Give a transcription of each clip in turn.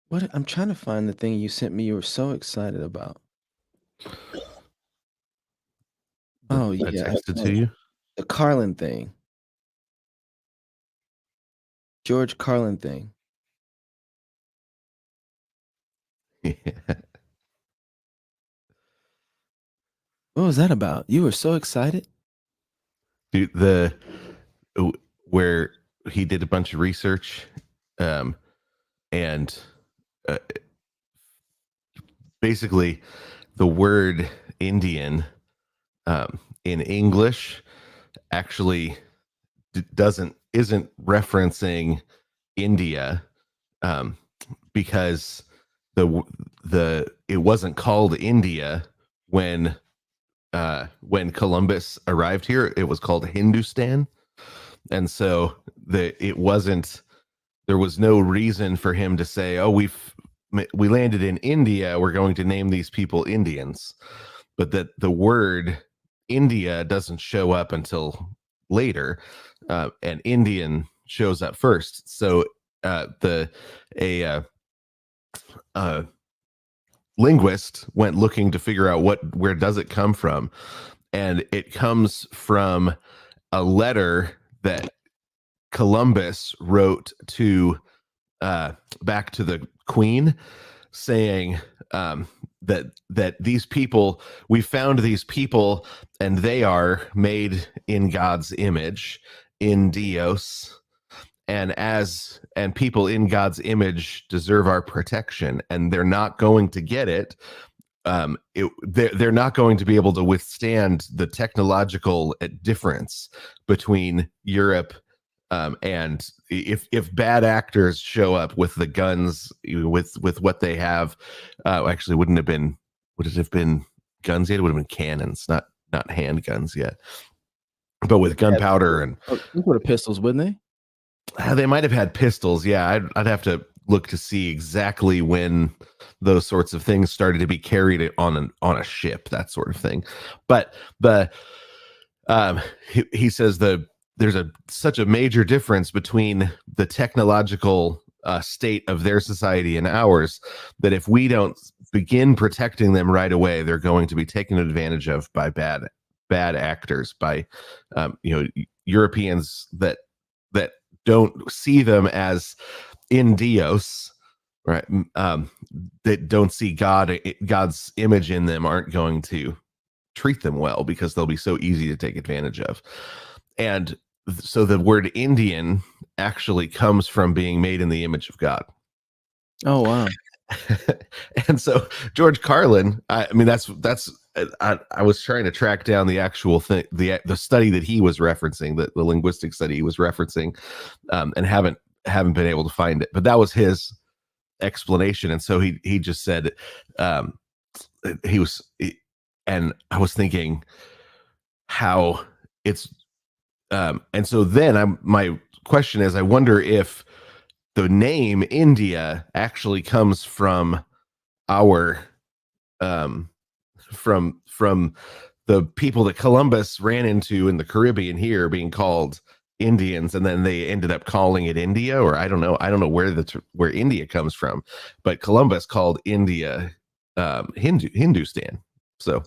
What? I'm trying to find the thing you sent me. You were so excited about. Oh I yeah, I texted to found it. you. The Carlin thing. George Carlin thing. What was that about? You were so excited. Dude, where he did a bunch of research, um, and uh, basically the word Indian in English actually isn't referencing India, um, because the it wasn't called India when Columbus arrived here. It was called Hindustan, and so it wasn't. There was no reason for him to say, "Oh, we landed in India. We're going to name these people Indians," but that the word India doesn't show up until later, and Indian shows up first. So the a uh, linguist went looking to figure out where does it come from, and it comes from a letter that Columbus wrote to back to the Queen, saying that these people, we found these people, and they are made in God's image, in Dios, and people in God's image deserve our protection, and they're not going to get it. They're not going to be able to withstand the technological difference between Europe, and if bad actors show up with the guns, with what they have. Actually, would it have been guns yet? It would have been cannons, not handguns yet, but with gunpowder. And These were the pistols, wouldn't they? they might have had pistols. Yeah, I'd have to look to see exactly when those sorts of things started to be carried on a ship, that sort of thing. But he says there's such a major difference between the technological state of their society and ours, that if we don't begin protecting them right away, they're going to be taken advantage of by bad actors, by Europeans that don't see them as in Dios, right? That don't see God's image in them, aren't going to treat them well, because they'll be so easy to take advantage of. And so the word Indian actually comes from being made in the image of God. Oh wow. And so George Carlin, I mean, that's I was trying to track down the actual thing, the study that he was referencing, the linguistic study he was referencing, and haven't been able to find it. But that was his explanation, and so he just said, um, he was, and I was thinking how it's, and so then my question is, I wonder if the name India actually comes from our from the people that Columbus ran into in the Caribbean here, being called Indians, and then they ended up calling it India, or I don't know where India comes from, but Columbus called India Hindustan. So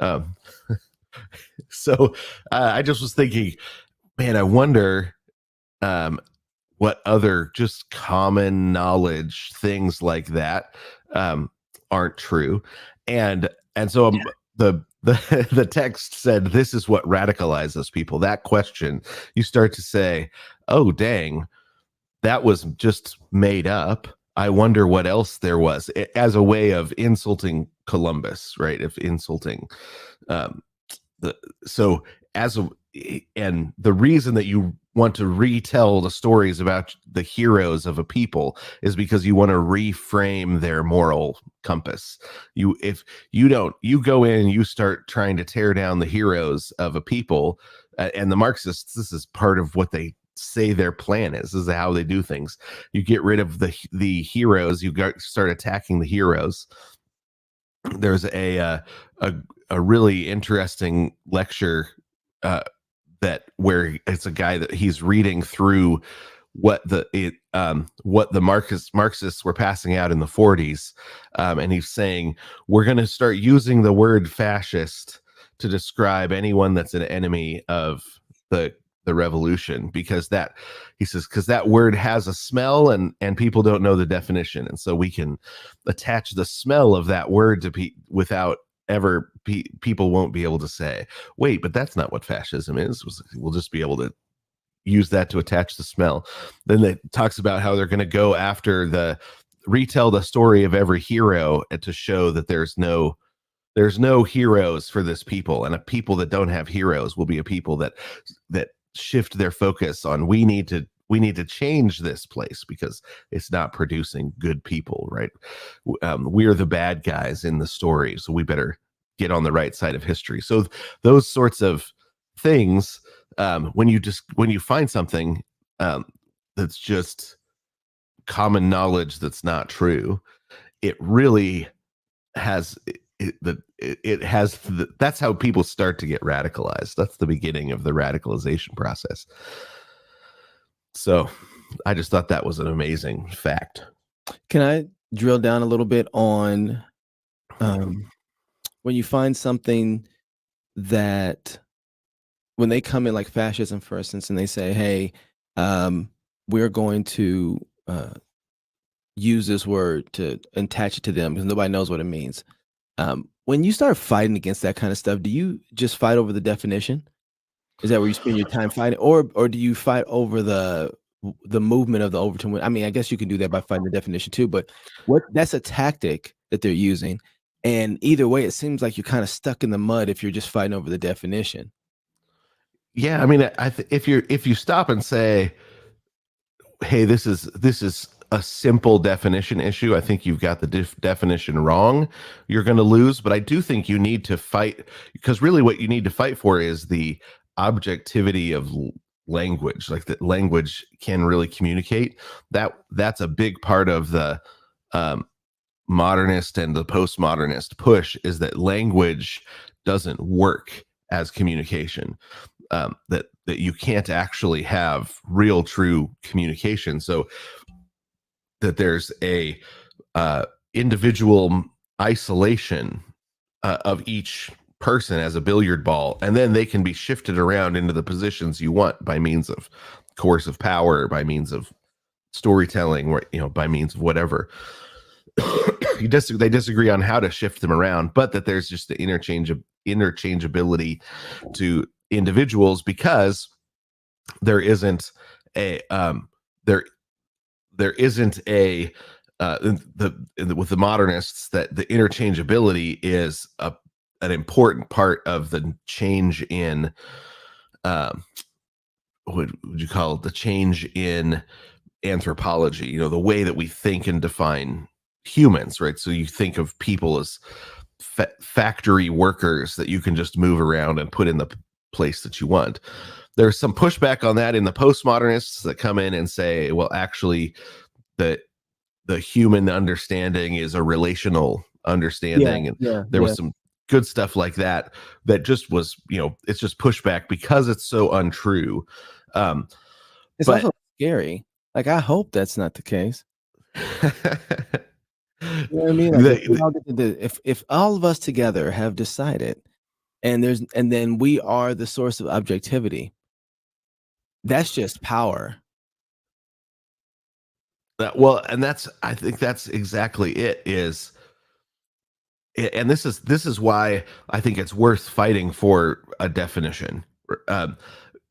um so I just was thinking, man, I wonder um what other just common knowledge things like that aren't true. And so the text said, this is what radicalizes people. That question, you start to say, oh dang, that was just made up. I wonder what else there was, as a way of insulting Columbus, right? Of insulting um, the so as a and the reason that you want to retell the stories about the heroes of a people is because you want to reframe their moral compass. If you don't, you go in and you start trying to tear down the heroes of a people, and the Marxists, this is part of what they say their plan is. This is how they do things. You get rid of the heroes, start attacking the heroes. There's a really interesting lecture that where it's a guy that he's reading through what what the Marxists were passing out in the 40s, and he's saying we're going to start using the word fascist to describe anyone that's an enemy of the revolution, because that, he says, because that word has a smell, and people don't know the definition, and so we can attach the smell of that word to without ever people won't be able to say, wait, but that's not what fascism is. We'll just be able to use that to attach the smell. Then it talks about how they're going to go after retell the story of every hero, and to show that there's no heroes for this people, and a people that don't have heroes will be a people that shift their focus on, we need to change this place because it's not producing good people, right? We're the bad guys in the story, so we better get on the right side of history. So those sorts of things, when you find something that's just common knowledge that's not true, it really has that's how people start to get radicalized. That's the beginning of the radicalization process. So I just thought that was an amazing fact. Can I drill down a little bit on when you find something that, when they come in like fascism, for instance, and they say, hey, we're going to use this word to attach it to them because nobody knows what it means. When you start fighting against that kind of stuff, do you just fight over the definition? Is that where you spend your time fighting, or do you fight over the movement of the overtone? I mean, I guess you can do that by fighting the definition too, but that's a tactic that they're using. And either way, it seems like you're kind of stuck in the mud if you're just fighting over the definition. Yeah, I mean, if you stop and say, hey, this is a simple definition issue, I think you've got the definition wrong, you're going to lose. But I do think you need to fight, because really what you need to fight for is the objectivity of language, like that language can really communicate. That's a big part of the modernist and the postmodernist push, is that language doesn't work as communication. That you can't actually have real, true communication. So that there's a individual isolation of each person as a billiard ball, and then they can be shifted around into the positions you want by means of coercive power, by means of storytelling, or by means of whatever. They disagree on how to shift them around, but that there's just the interchangeability to individuals, because there isn't a there isn't a with the modernists, that the interchangeability is an important part of the change in what would you call it, the change in anthropology, the way that we think and define humans, right? So you think of people as factory workers that you can just move around and put in the place that you want. There's some pushback on that in the postmodernists that come in and say, well, actually, the human understanding is a relational understanding, and there was some good stuff like that just was, it's just pushback because it's so untrue. It's also scary. Like, I hope that's not the case. You know what I mean? Like, if all of us together have decided, and then we are the source of objectivity, that's just power. And I think that's exactly it. And this is why I think it's worth fighting for a definition.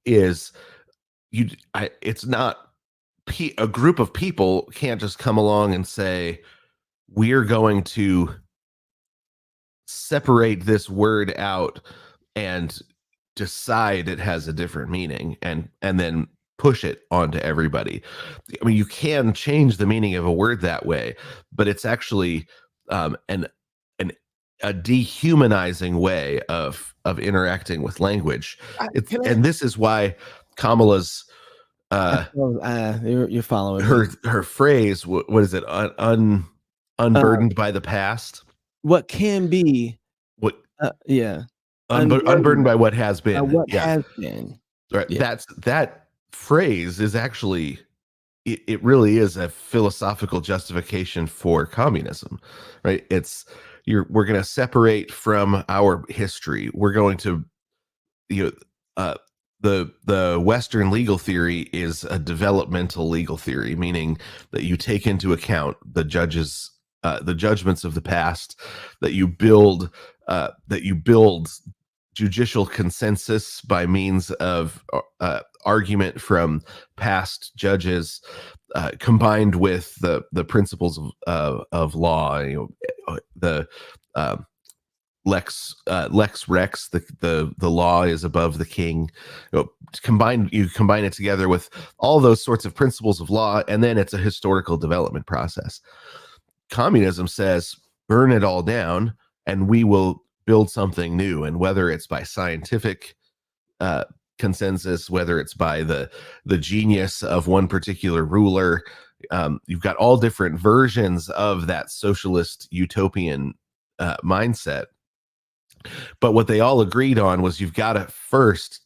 It's not, a group of people can't just come along and say, we're going to separate this word out and decide it has a different meaning, and then push it onto everybody. I mean, you can change the meaning of a word that way, but it's actually a dehumanizing way of interacting with language. And this is why Kamala's you're following her phrase, what is it, unburdened by the past, what can be, what unburdened by what has been, has been, right? That phrase is actually it really is a philosophical justification for communism, right? We're going to separate from our history. We're going to, you know, uh, the Western legal theory is a developmental legal theory, meaning that you take into account the judgments of the past, that you build judicial consensus by means of argument from past judges, combined with the principles of law. The lex rex, the law is above the king. You combine it together with all those sorts of principles of law, and then it's a historical development process. Communism says burn it all down and we will build something new. And whether it's by scientific consensus, whether it's by the genius of one particular ruler, you've got all different versions of that socialist utopian mindset. But what they all agreed on was you've got to first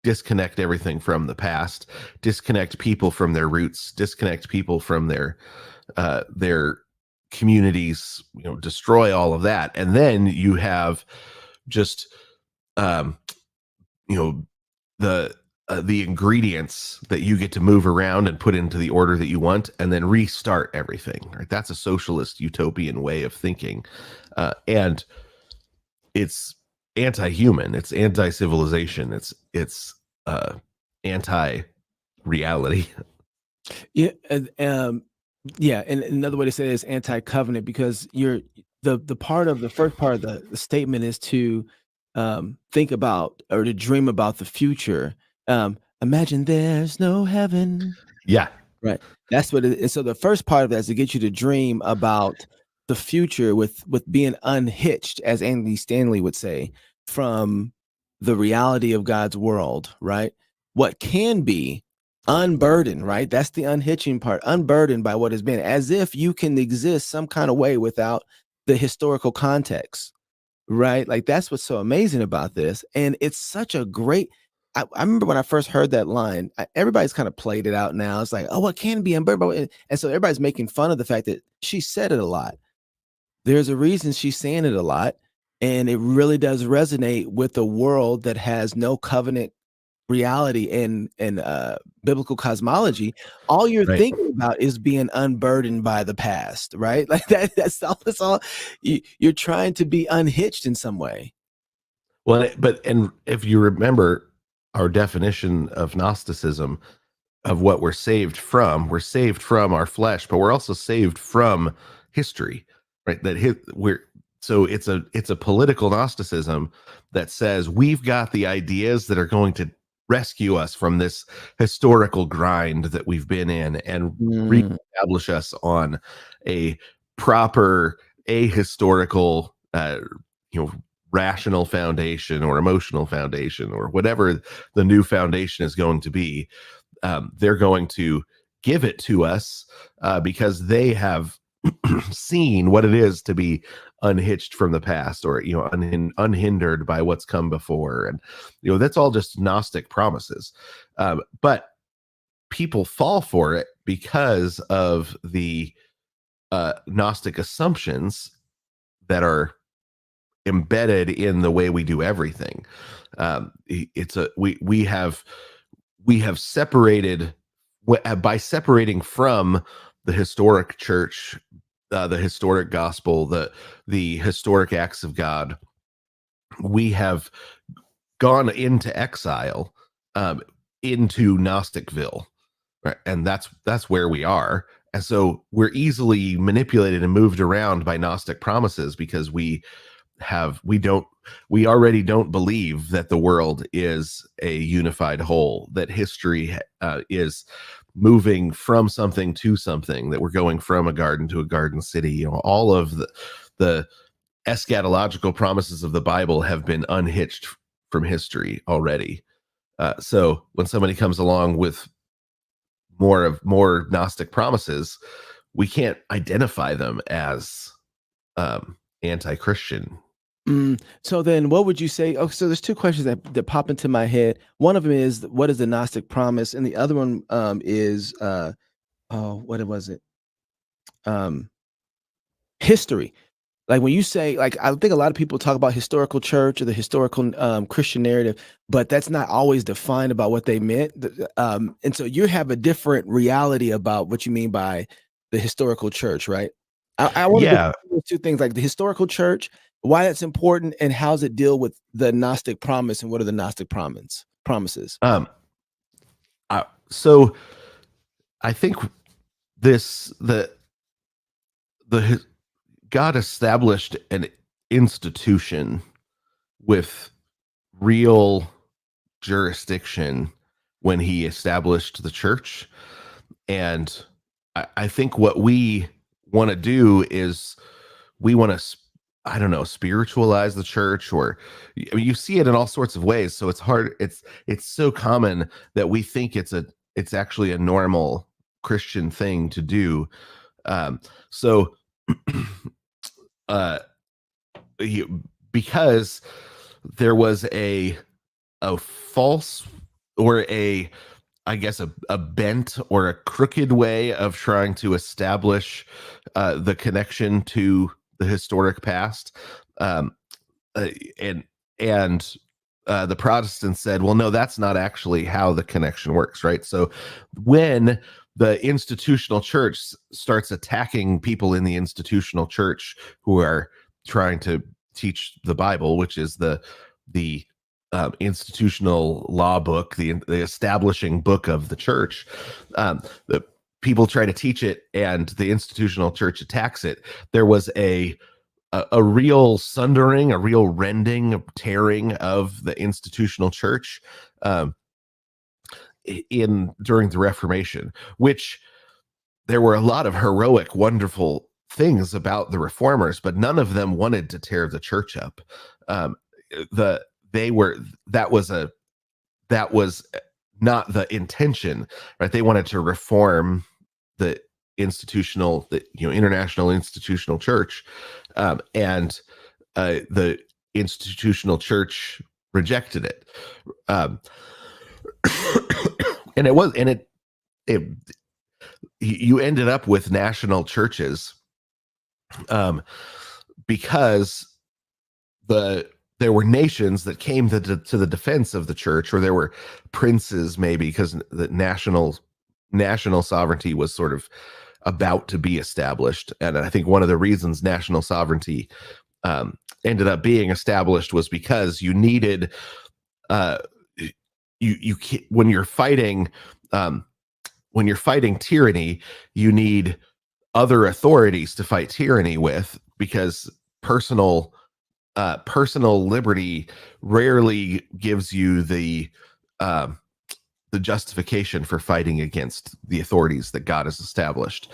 disconnect everything from the past, disconnect people from their roots, disconnect people from their communities, destroy all of that. And then you have just, the ingredients that you get to move around and put into the order that you want, and then restart everything. Right? That's a socialist utopian way of thinking. And it's anti-human, it's anti-civilization, it's anti-reality. Yeah, yeah, and another way to say it is anti-covenant, because you're the first part of the statement is to think about, or to dream about the future. Imagine there's no heaven. Yeah. Right. That's what it is. So the first part of that is to get you to dream about the future with being unhitched, as Andy Stanley would say, from the reality of God's world, right? What can be unburdened, right? That's the unhitching part, unburdened by what has been, as if you can exist some kind of way without the historical context, right? Like, that's what's so amazing about this. And it's such a great, I remember when I first heard that line, everybody's kind of played it out now. It's like, oh, what can be unburdened? And so everybody's making fun of the fact that she said it a lot. There's a reason she's saying it a lot. And it really does resonate with a world that has no covenant reality in biblical cosmology. All you're Right. thinking about is being unburdened by the past, right? Like that's all. You're trying to be unhitched in some way. Well, and if you remember our definition of Gnosticism, of what we're saved from our flesh, but we're also saved from history, right? So it's a political Gnosticism that says we've got the ideas that are going to rescue us from this historical grind that we've been in and reestablish us on a proper ahistorical, rational foundation or emotional foundation or whatever the new foundation is going to be. They're going to give it to us because they have seen what it is to be unhitched from the past, or unhindered by what's come before, and that's all just Gnostic promises. But people fall for it because of the Gnostic assumptions that are embedded in the way we do everything. We have separated, by separating from the historic church, the historic gospel, the historic acts of God. We have gone into exile, into Gnosticville, right? And that's where we are. And so we're easily manipulated and moved around by Gnostic promises because we already don't believe that the world is a unified whole, that history is moving from something to something, that we're going from a garden to a garden city. All of the eschatological promises of the Bible have been unhitched from history already. So when somebody comes along with more Gnostic promises, we can't identify them as anti-Christian. So then what would you say? Oh, so there's two questions that pop into my head. One of them is, what is the Gnostic promise? And the other one is, what was it? History. Like when you say, like, I think a lot of people talk about historical church or the historical Christian narrative, but that's not always defined about what they meant. And so you have a different reality about what you mean by the historical church, right? I want to Yeah. do two things, like the historical church, why that's important, and how does it deal with the Gnostic promise, and what are the Gnostic promises? So I think the God established an institution with real jurisdiction when he established the church. And I think what we want to do is we want to, I don't know, spiritualize the church, or I mean, you see it in all sorts of ways. So it's hard. It's so common that we think it's actually a normal Christian thing to do. So uh, because there was a false, or I guess a bent or a crooked way of trying to establish the connection to the historic past, uh, and and the Protestants said, well, no, that's not actually how the connection works, right? So when the institutional church starts attacking people in the institutional church who are trying to teach the Bible, which is the institutional law book, the establishing book of the church, the people try to teach it, and the institutional church attacks it. There was a real sundering, a real rending, a tearing of the institutional church during the Reformation, which there were a lot of heroic, wonderful things about the reformers, but none of them wanted to tear the church up. That was not the intention, right? They wanted to reform the international institutional church, and the institutional church rejected it, and you ended up with national churches, because there were nations that came to the defense of the church, or there were princes, maybe because the national sovereignty was sort of about to be established. And I think one of the reasons national sovereignty ended up being established was because you needed when you're fighting tyranny, you need other authorities to fight tyranny with, because personal liberty rarely gives you the justification for fighting against the authorities that God has established.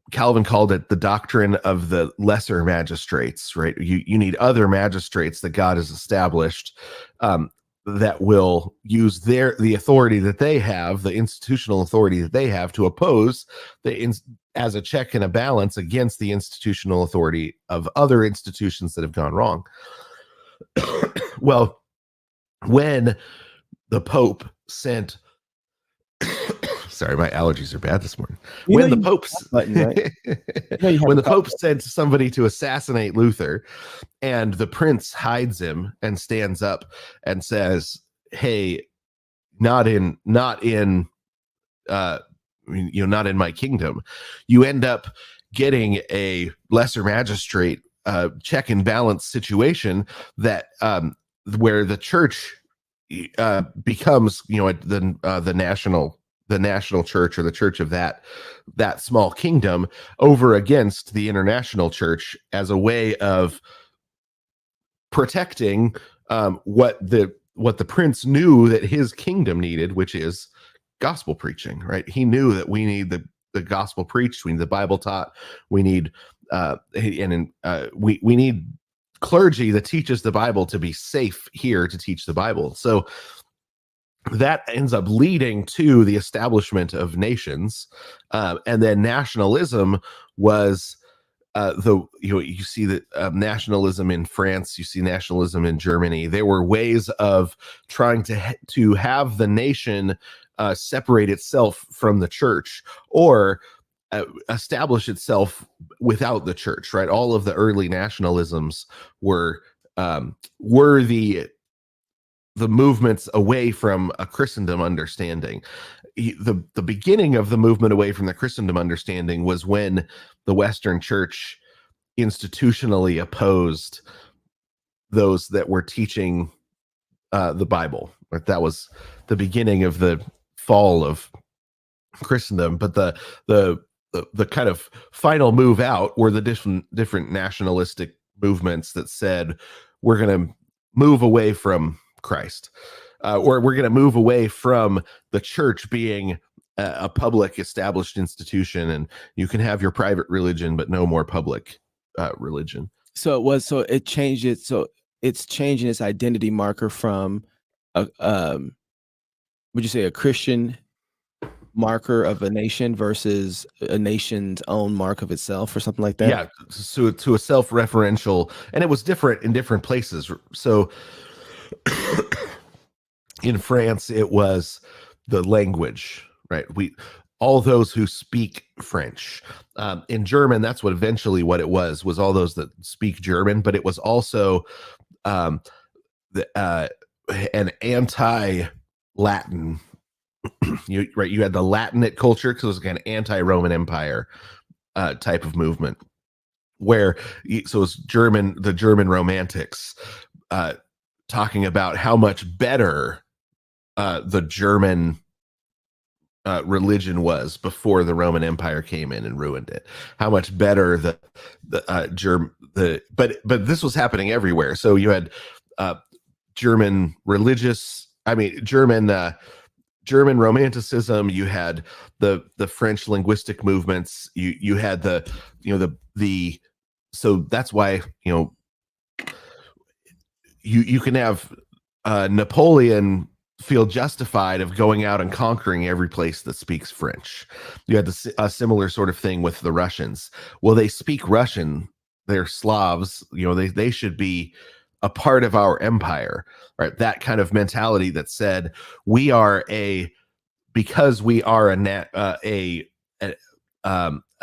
Calvin called it the doctrine of the lesser magistrates, right? You need other magistrates that God has established, that will use the authority that they have, the institutional authority that they have, to oppose as a check and a balance against the institutional authority of other institutions that have gone wrong. Well, when the Pope sent sorry, my allergies are bad this morning. When the Pope sent somebody to assassinate Luther, and the prince hides him and stands up and says, hey, not in my kingdom, you end up getting a lesser magistrate check and balance situation that where the church becomes the national church, or the church of that small kingdom, over against the international church, as a way of protecting what the prince knew that his kingdom needed, which is gospel preaching, right? He knew that we need the gospel preached, we need the Bible taught, we need we need clergy that teaches the Bible to be safe here to teach the Bible. So that ends up leading to the establishment of nations, and then nationalism was you see that nationalism in France, you see nationalism in Germany. There were ways of trying to have the nation separate itself from the church or establish itself without the church, right? All of the early nationalisms were the movements away from a Christendom understanding. The beginning of the movement away from the Christendom understanding was when the Western Church institutionally opposed those that were teaching the Bible. Right? That was the beginning of the fall of Christendom. But the kind of final move out were the different nationalistic movements that said we're going to move away from Christ, or we're going to move away from the church being a public established institution, and you can have your private religion, but no more public religion. So it changed it. So it's changing its identity marker from a would you say a Christian marker of a nation versus a nation's own mark of itself, or something like that? Yeah, so to a self-referential, and it was different in different places. So in France, it was the language, right? All those who speak French. In German, that's what it was all those that speak German, but it was also an anti-Latin. You had the Latinate culture because it was like an anti-Roman Empire type of movement, where so it's the German Romantics talking about how much better the German religion was before the Roman Empire came in and ruined it. How much better but this was happening everywhere. So you had German Romanticism. You had the French linguistic movements. You had so that's why you can have Napoleon feel justified of going out and conquering every place that speaks French. You had a similar sort of thing with the Russians. Well, they speak Russian. They're Slavs. They should be a part of our empire, right? That kind of mentality that said because we are a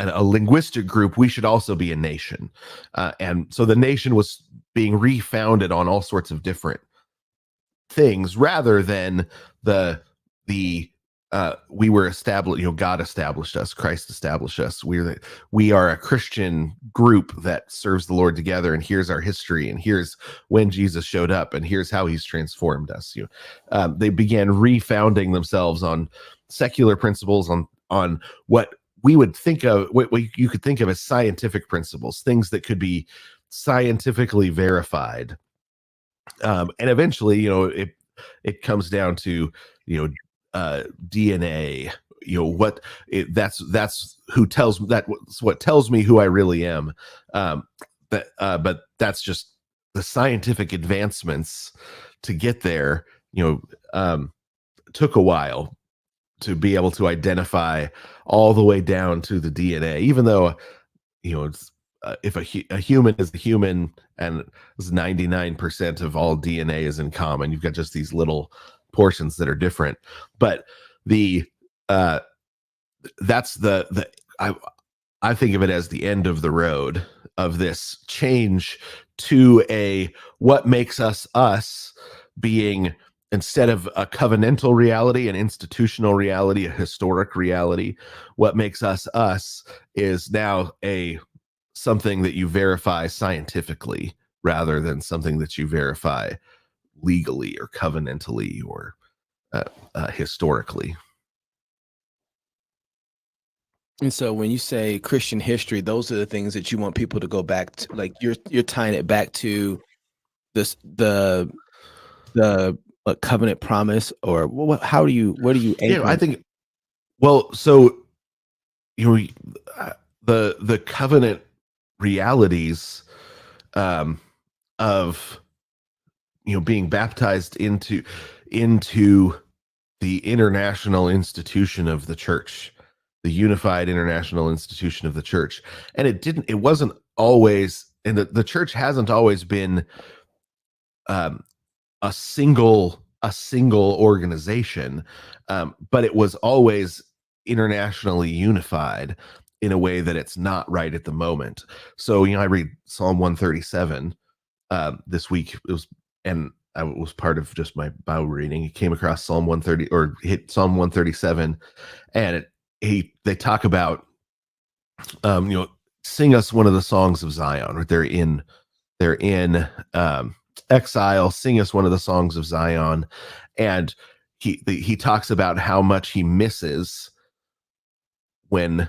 linguistic group, we should also be a nation. And so the nation was being refounded on all sorts of different things, rather than we were established, God established us, Christ established us. We are a Christian group that serves the Lord together, and here's our history, and here's when Jesus showed up, and here's how he's transformed us. They began refounding themselves on secular principles, on what we would think of, what you could think of as scientific principles, things that could be scientifically verified. And eventually, it comes down to, DNA, that's what tells me who I really am. But that's just the scientific advancements to get there, took a while to be able to identify all the way down to the DNA, even though, it's, if a human is a human, and 99% of all DNA is in common, you've got just these little portions that are different. But that's I think of it as the end of the road of this change to what makes us, being, instead of a covenantal reality, an institutional reality, a historic reality, what makes us is now something that you verify scientifically, rather than something that you verify legally or covenantally or historically. And so when you say Christian history, those are the things that you want people to go back to. Like you're tying it back to the covenant promise, or what do you I think, well, so the covenant realities of being baptized into the international institution of the church, the unified international institution of the church. And it wasn't always, and the church hasn't always been a single a single organization, but it was always internationally unified in a way that it's not right at the moment. So, I read Psalm 137 this week. It was, and I was part of just my Bible reading. It came across Psalm 130 or hit Psalm 137, and they talk about, sing us one of the songs of Zion. Right? They're in exile. Sing us one of the songs of Zion, and he talks about how much he misses when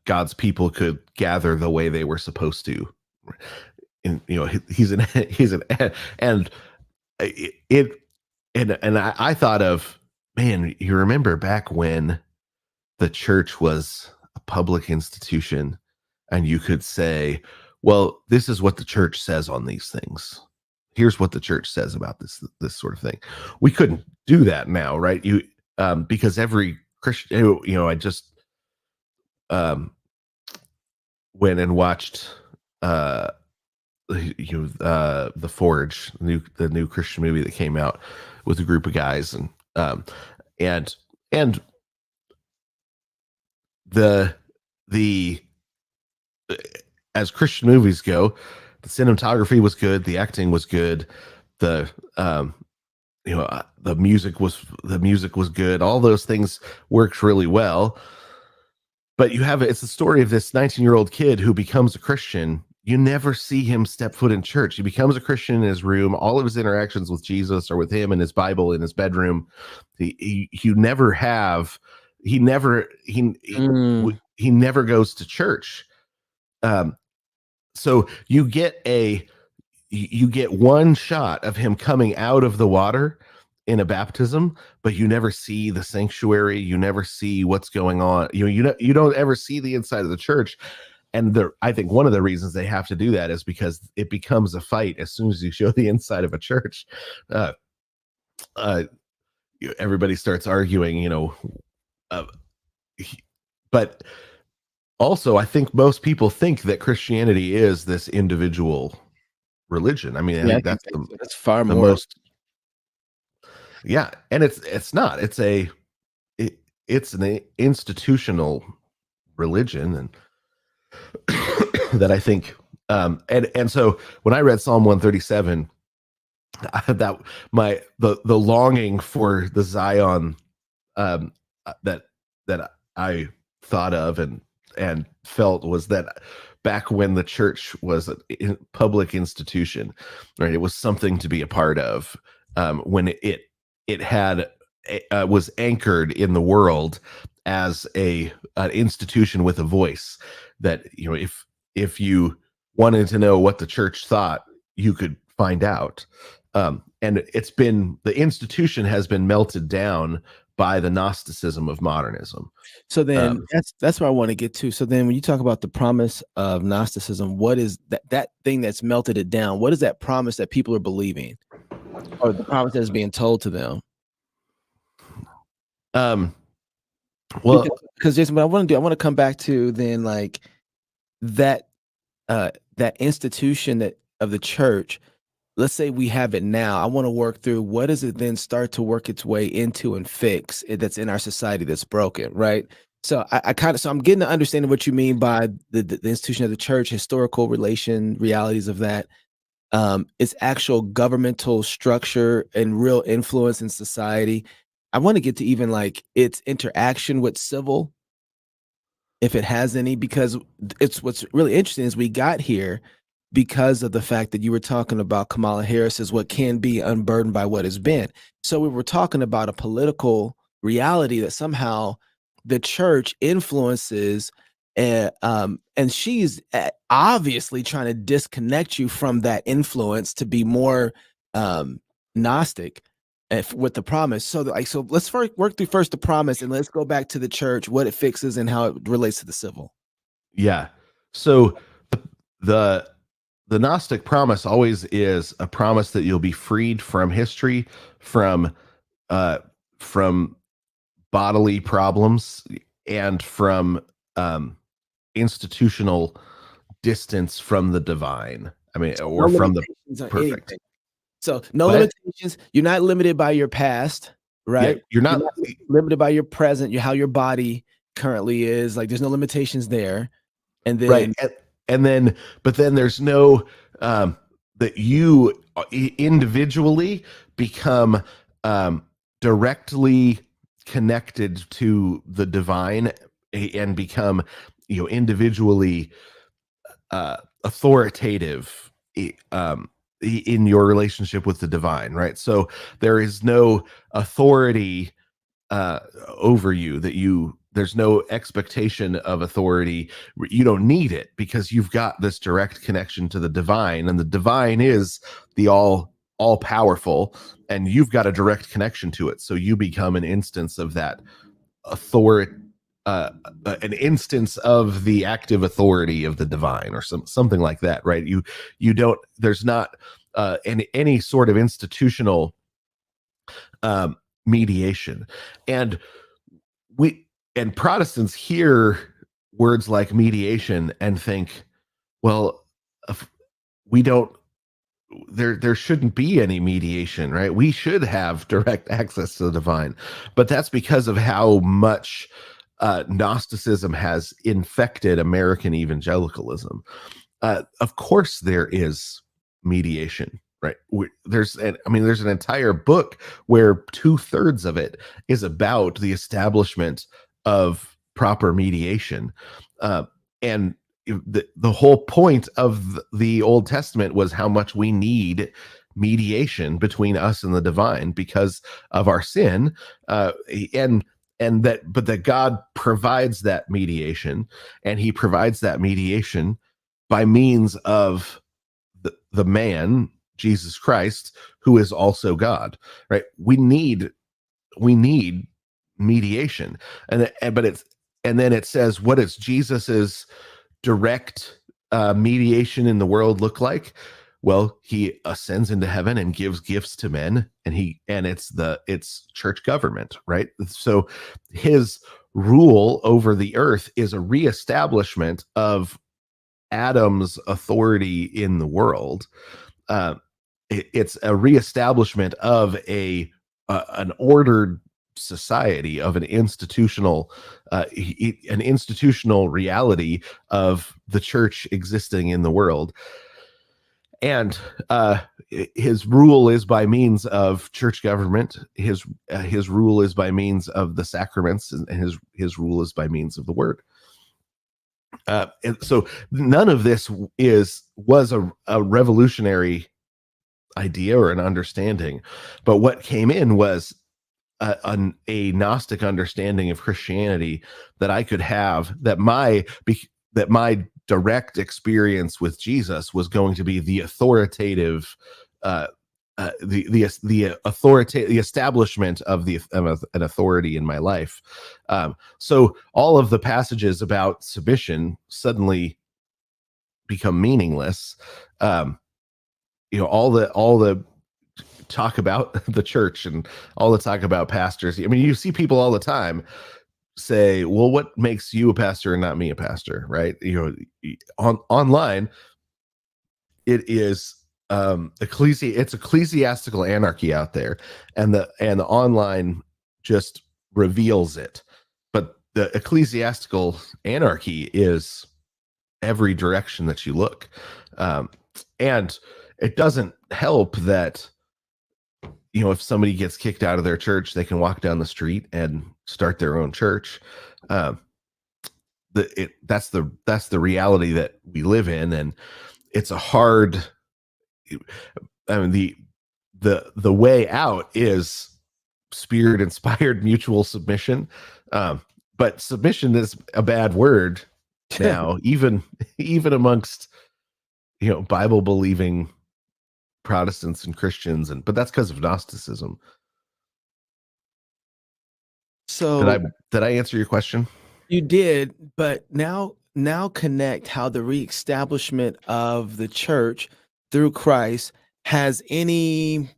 God's people could gather the way they were supposed to. And he's an and it and I thought of, man, you remember back when the church was a public institution and you could say, well, this is what the church says on these things. Here's what the church says about this sort of thing. We couldn't do that now, right? Because every Christian, I just went and watched The Forge, the new Christian movie that came out with a group of guys, and the as Christian movies go, the cinematography was good, the acting was good, the music was good. All those things worked really well. But it's the story of this 19-year-old kid who becomes a Christian. You never see him step foot in church. He becomes a Christian in his room. All of his interactions with Jesus are with him and his Bible in his bedroom. He never goes to church. So you get one shot of him coming out of the water in a baptism, but you never see the sanctuary. You never see what's going on. You don't ever see the inside of the church. And I think one of the reasons they have to do that is because it becomes a fight as soon as you show the inside of a church. Everybody starts arguing, but also I think most people think that Christianity is this individual religion. I mean, I think that's far the more. Most, yeah, and it's not. It's an institutional religion, and that I think, and so when I read Psalm 137, the longing for the Zion that I thought of and felt was that back when the church was a public institution, right? It was something to be a part of. When it was anchored in the world as an institution with a voice, that if you wanted to know what the church thought, you could find out. And the institution has been melted down by the Gnosticism of modernism. So then that's where I want to get to. So then when you talk about the promise of Gnosticism, what is that thing that's melted it down? What is that promise that people are believing, or the promise that's being told to them? Well, because Jason, what I want to come back to then, like that institution of the church. Let's say we have it now. I want to work through what does it then start to work its way into and fix that's in our society that's broken, right? So I'm getting to understand what you mean by the institution of the church, historical realities of that, its actual governmental structure and real influence in society. I want to get to even like its interaction with civil, if it has any, because what's really interesting is we got here because of the fact that you were talking about Kamala Harris as what can be unburdened by what has been. So we were talking about a political reality that somehow the church influences, and she's obviously trying to disconnect you from that influence to be more Gnostic with the promise. So let's work through first the promise, and let's go back to the church, what it fixes and how it relates to the civil. Yeah. So the Gnostic promise always is a promise that you'll be freed from history, from bodily problems, and from institutional distance from the divine. I mean, or from the perfect. So no But limitations. You're not limited by your past, yeah, right? you're You're not not limited by your present, how your body currently is. Like there's no limitations there. And right. then And then, but then there's no that you individually become directly connected to the divine and become, individually authoritative in your relationship with the divine, right? So there is no authority over you there's no expectation of authority. You don't need it because you've got this direct connection to the divine, and the divine is the all powerful, and you've got a direct connection to it. So you become an instance of that authority, an instance of the active authority of the divine, or something like that, right? You don't. There's not any sort of institutional mediation, and we and Protestants hear words like mediation and think, well, we don't. There shouldn't be any mediation, right? We should have direct access to the divine, but that's because of how much Gnosticism has infected American evangelicalism. Of course, there is mediation, right? There's an entire book where 2/3 of it is about the establishment of proper mediation, and the whole point of the Old Testament was how much we need mediation between us and the divine because of our sin, and that God provides that mediation, and He provides that mediation by means of the man Jesus Christ, who is also God, right? We need mediation, and then it says, what is Jesus's direct mediation in the world look like? Well, he ascends into heaven and gives gifts to men, and it's church government, right? So his rule over the earth is a reestablishment of Adam's authority in the world. Uh, it's a reestablishment of an ordered society, of an institutional reality of the church existing in the world. And his rule is by means of church government. His rule is by means of the sacraments, and his rule is by means of the word. And so none of this was a revolutionary idea or an understanding, but what came in was a Gnostic understanding of Christianity that I could have, that my direct experience with Jesus was going to be the authoritative, the establishment of an authority in my life. So all of the passages about submission suddenly become meaningless. All the talk about the church and all the talk about pastors. I mean, you see people all the time say, well, what makes you a pastor and not me a pastor, right? Online, it is it's ecclesiastical anarchy out there, and the online just reveals it. But the ecclesiastical anarchy is every direction that you look, and it doesn't help that if somebody gets kicked out of their church, they can walk down the street and start their own church. That's the reality that we live in, and it's a hard. I mean, the way out is spirit inspired mutual submission, but submission is a bad word now, even amongst Bible believing Protestants and Christians, but that's because of Gnosticism. So did I answer your question? you did, but now connect how the reestablishment of the church through Christ has any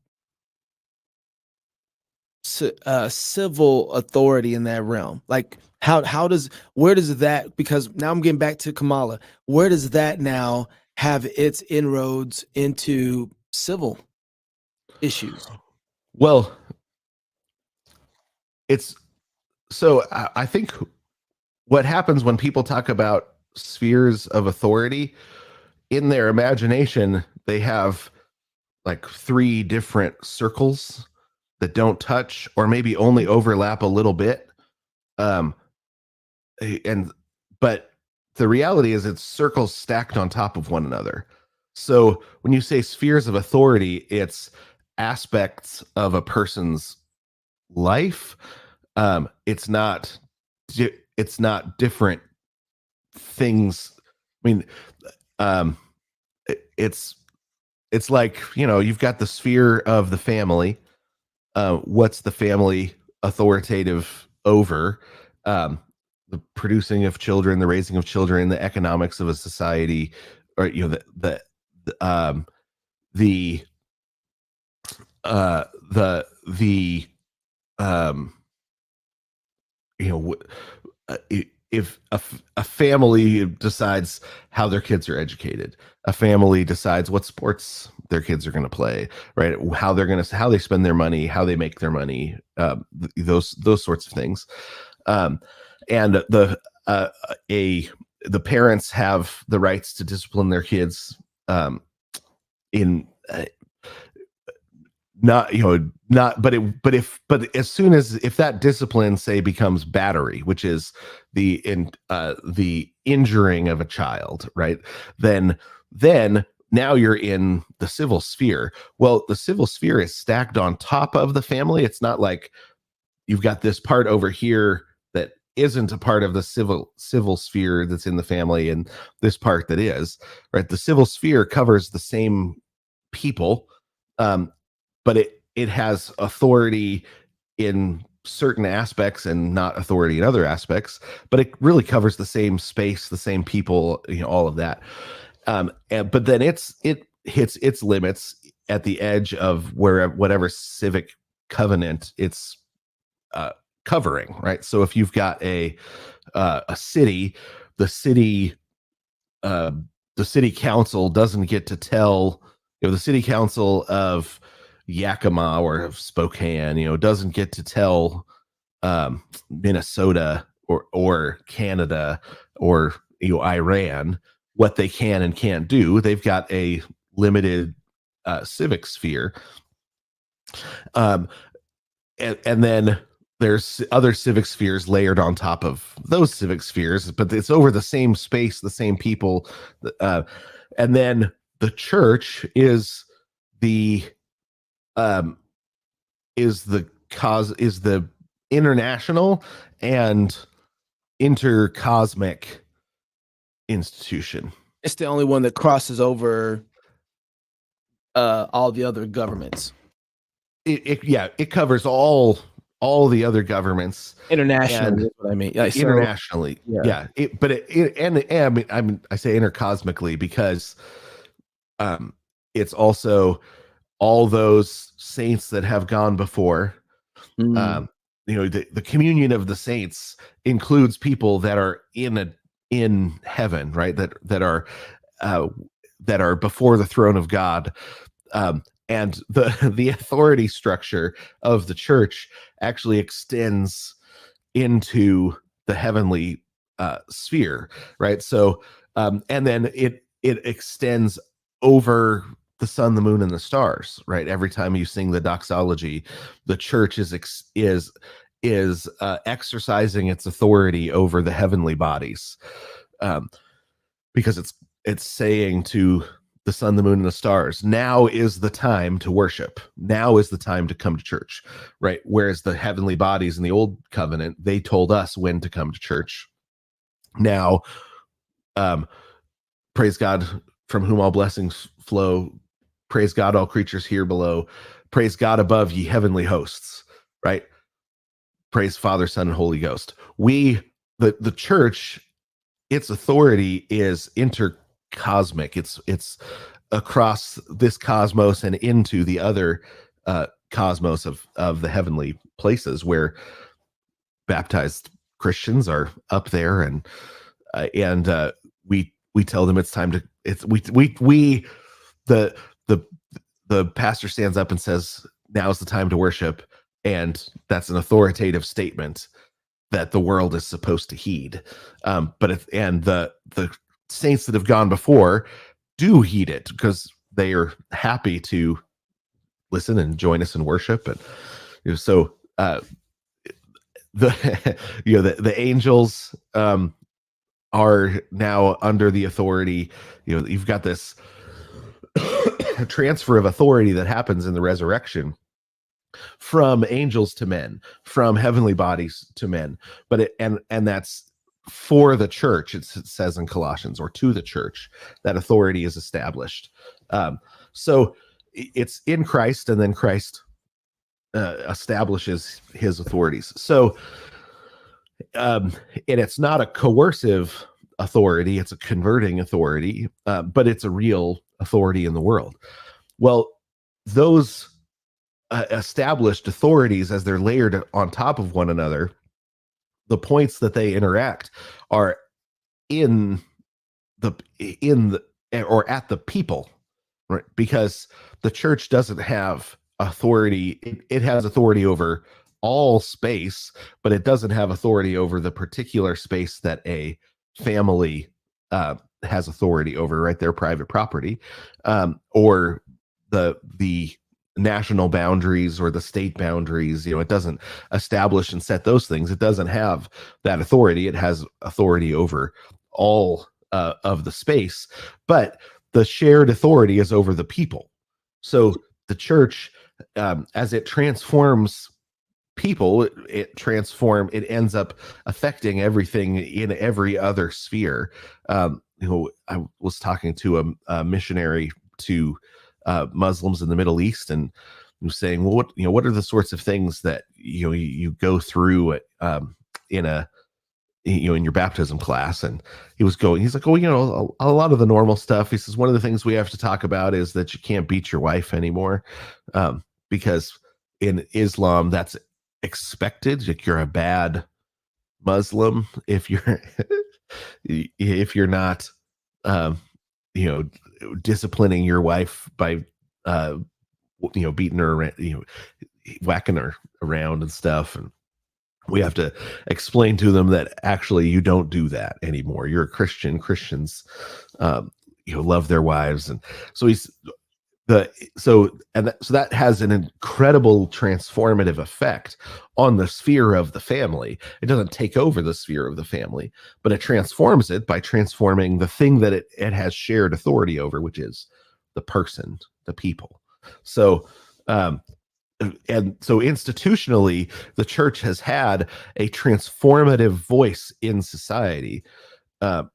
civil authority in that realm. Like where does that, because now I'm getting back to Kamala, where does that now have its inroads into civil? issues? Well, it's so I think what happens when people talk about spheres of authority, in their imagination, they have like 3 different circles that don't touch or maybe only overlap a little bit. Um, and but the reality is it's circles stacked on top of one another. So when you say spheres of authority, it's aspects of a person's life. It's not different things. I mean, um, it's like, you've got the sphere of the family. What's the family authoritative over? The producing of children, the raising of children, the economics of a society, or the the um if a family decides how their kids are educated, a family decides what sports their kids are going to play, right? How they spend their money, how they make their money, those sorts of things. And the parents have the rights to discipline their kids, in not not but as soon as if that discipline, say, becomes battery, which is the injuring of a child, right, then now you're in the civil sphere. Well, the civil sphere is stacked on top of the family. It's not like you've got this part over here that isn't a part of the civil sphere that's in the family, and this part that is, right? The civil sphere covers the same people, but it has authority in certain aspects and not authority in other aspects, but it really covers the same space, the same people, all of that. But then it hits its limits at the edge of whatever civic covenant it's covering, right? So if you've got a city, the city council doesn't get to tell, the city council of Yakima or of Spokane, doesn't get to tell Minnesota or Canada or Iran what they can and can't do. They've got a limited civic sphere, and then there's other civic spheres layered on top of those civic spheres, but it's over the same space, the same people, and then the church is the international and intercosmic institution. It's the only one that crosses over all the other governments. It covers all the other governments Internationally, that's what I mean. Internationally, yeah. I say intercosmically because it's also all those saints that have gone before. The communion of the saints includes people that are in heaven, right? That are before the throne of God. And the authority structure of the church actually extends into the heavenly sphere, right? So, and then it extends over the sun, the moon, and the stars, right? Every time you sing the doxology, the church is exercising its authority over the heavenly bodies, because it's saying to the sun, the moon, and the stars, now is the time to worship. Now is the time to come to church, right? Whereas the heavenly bodies in the old covenant, they told us when to come to church. Now, praise God, from whom all blessings flow. Praise God, all creatures here below. Praise God above, ye heavenly hosts, right? Praise Father, Son, and Holy Ghost. The church, its authority is intercosmic. It's across this cosmos and into the other cosmos of the heavenly places, where baptized Christians are up there, and we tell them it's time to. The the pastor stands up and says, now's the time to worship, and that's an authoritative statement that the world is supposed to heed. And the saints that have gone before do heed it because they are happy to listen and join us in worship. And so the the angels are now under the authority. You've got this transfer of authority that happens in the resurrection from angels to men, from heavenly bodies to men. But and that's for the church. It says in Colossians, or to the church, that authority is established. So it's in Christ, and then Christ establishes his authorities. So and it's not a coercive authority, it's a converting authority, but it's a real authority in the world. Well, those established authorities, as they're layered on top of one another, the points that they interact are in the or at the people, right? Because the church doesn't have authority. It has authority over all space, but it doesn't have authority over the particular space that a family has authority over, right? Their private property, or the national boundaries or the state boundaries. It doesn't establish and set those things. It doesn't have that authority. It has authority over all of the space, but the shared authority is over the people. So the church, as it transforms people, it ends up affecting everything in every other sphere. I was talking to a missionary to Muslims in the Middle East, and was saying, well, what are the sorts of things that you go through in your baptism class? And he's like, oh, a lot of the normal stuff. He says, one of the things we have to talk about is that you can't beat your wife anymore, because in Islam that's expected. Like, you're a bad Muslim if you're not disciplining your wife by beating her around, whacking her around and stuff. And we have to explain to them that actually you don't do that anymore. You're a Christian. Christians love their wives. And so so that has an incredible transformative effect on the sphere of the family. It doesn't take over the sphere of the family, but it transforms it by transforming the thing that it has shared authority over, which is the person, the people. So and so institutionally, the church has had a transformative voice in society, because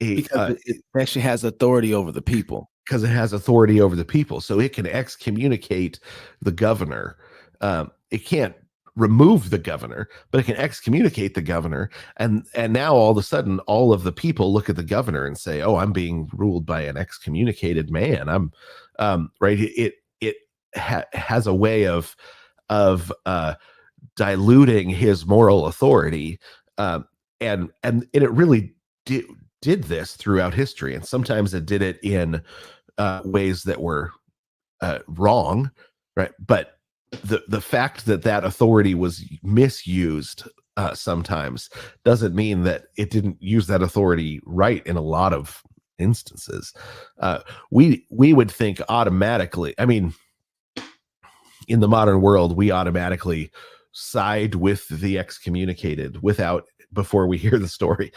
it actually has authority over the people. Because it has authority over the people. So it can excommunicate the governor. It can't remove the governor, but it can excommunicate the governor. And now all of a sudden, all of the people look at the governor and say, oh, I'm being ruled by an excommunicated man. I'm right. It has a way of diluting his moral authority. And it really did this throughout history. And sometimes it did it in ways that were wrong, right? But the fact that authority was misused sometimes doesn't mean that it didn't use that authority right in a lot of instances. We would think automatically, I mean, in the modern world, we automatically side with the excommunicated before we hear the story.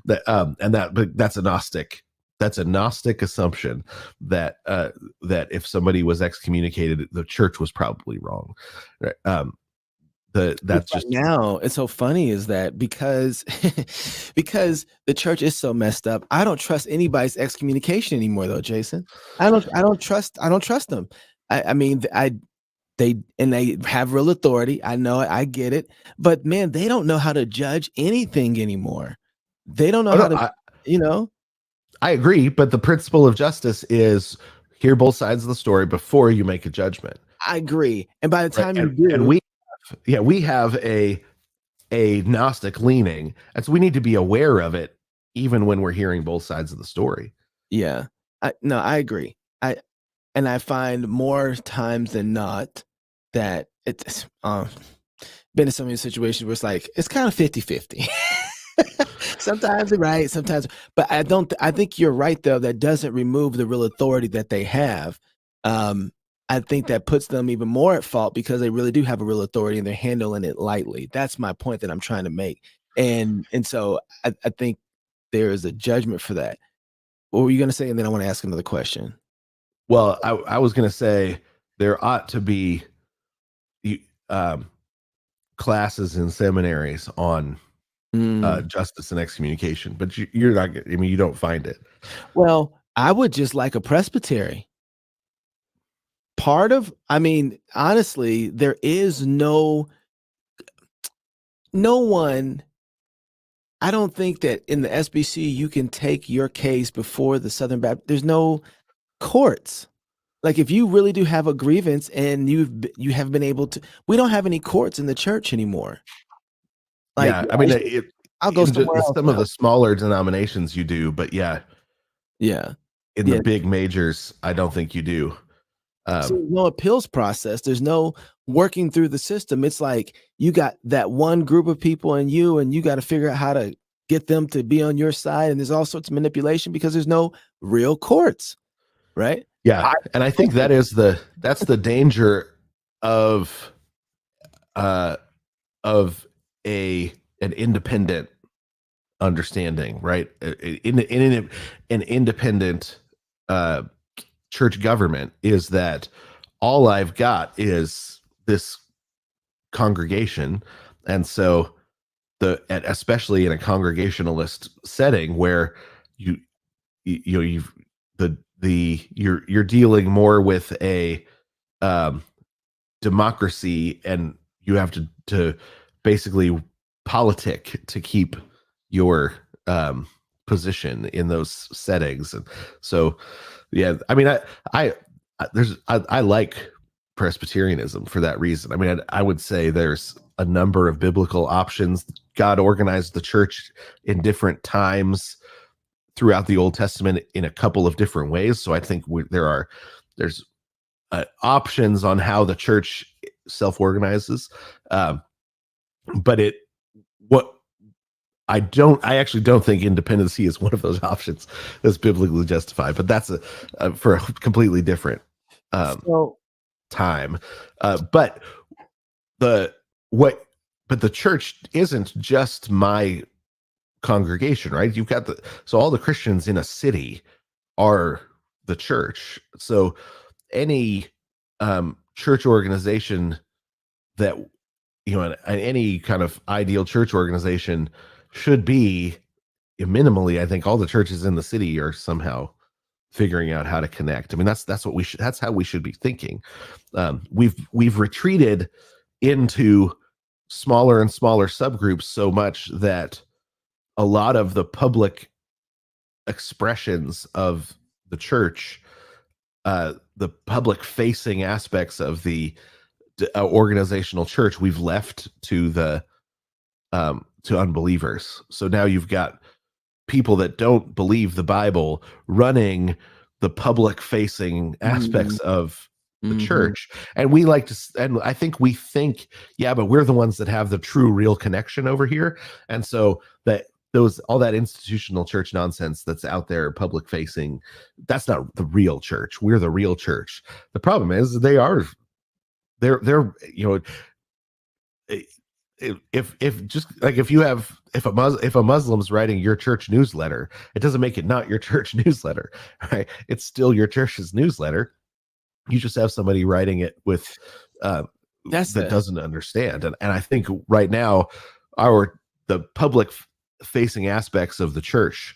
But that's a Gnostic assumption that if somebody was excommunicated, the church was probably wrong. Right? That's just now. It's so funny is that because the church is so messed up, I don't trust anybody's excommunication anymore, though, Jason. I don't trust them. I mean, they have real authority. I know it, I get it, but man, they don't know how to judge anything anymore. They don't know how to, I agree, but the principle of justice is hear both sides of the story before you make a judgment. I agree, and by the time you do, and we have a Gnostic leaning, and so we need to be aware of it even when we're hearing both sides of the story. Yeah, I agree. And I find more times than not that it's been in so many situations where it's like, it's kind of 50-50. Sometimes they're right, sometimes, but I think you're right though. That doesn't remove the real authority that they have. I think that puts them even more at fault because they really do have a real authority and they're handling it lightly. That's my point that I'm trying to make. And so I think there is a judgment for that. What were you going to say? And then I want to ask another question. Well, I was going to say there ought to be um, classes in seminaries on justice and excommunication, but you're not. I mean, you don't find it. Well, I would just like a presbytery. I mean, honestly, there is no one. I don't think that in the SBC you can take your case before the Southern Baptist. There's no courts. Like if you really do have a grievance and you have been able to, we don't have any courts in the church anymore. Like, Yeah, I mean, I'll go somewhere else. Some of the smaller denominations you do, but yeah, in the big majors, I don't think you do. So there's no appeals process. There's no working through the system. It's like you got that one group of people and you got to figure out how to get them to be on your side. And there's all sorts of manipulation because there's no real courts, right? Yeah, and I think that's the danger of an independent understanding, right? In an independent church government is that all I've got is this congregation, and so especially in a congregationalist setting where you're dealing more with a democracy, and you have to basically politic to keep your position in those settings. And so yeah, I mean, I like Presbyterianism for that reason. I mean, I would say there's a number of biblical options. God organized the church in different times throughout the Old Testament in a couple of different ways. So I think there's options on how the church self-organizes. But I actually don't think independency is one of those options that's biblically justified, but that's for a completely different time. But the church isn't just my congregation, right? You've got so all the Christians in a city are the church. So any church organization that, any kind of ideal church organization should be minimally, I think all the churches in the city are somehow figuring out how to connect. I mean, that's how we should be thinking. We've retreated into smaller and smaller subgroups so much that a lot of the public expressions of the church, the public facing aspects of the organizational church, we've left to to unbelievers. So now you've got people that don't believe the Bible running the public facing aspects of the church. And I think we think, yeah, but we're the ones that have the true real connection over here. And so all that institutional church nonsense that's out there public facing, that's not the real church. We're the real church. The problem is they're if a Muslim's writing your church newsletter, it doesn't make it not your church newsletter, right? It's still your church's newsletter. You just have somebody writing it with that doesn't understand. And I think right now the public facing aspects of the church,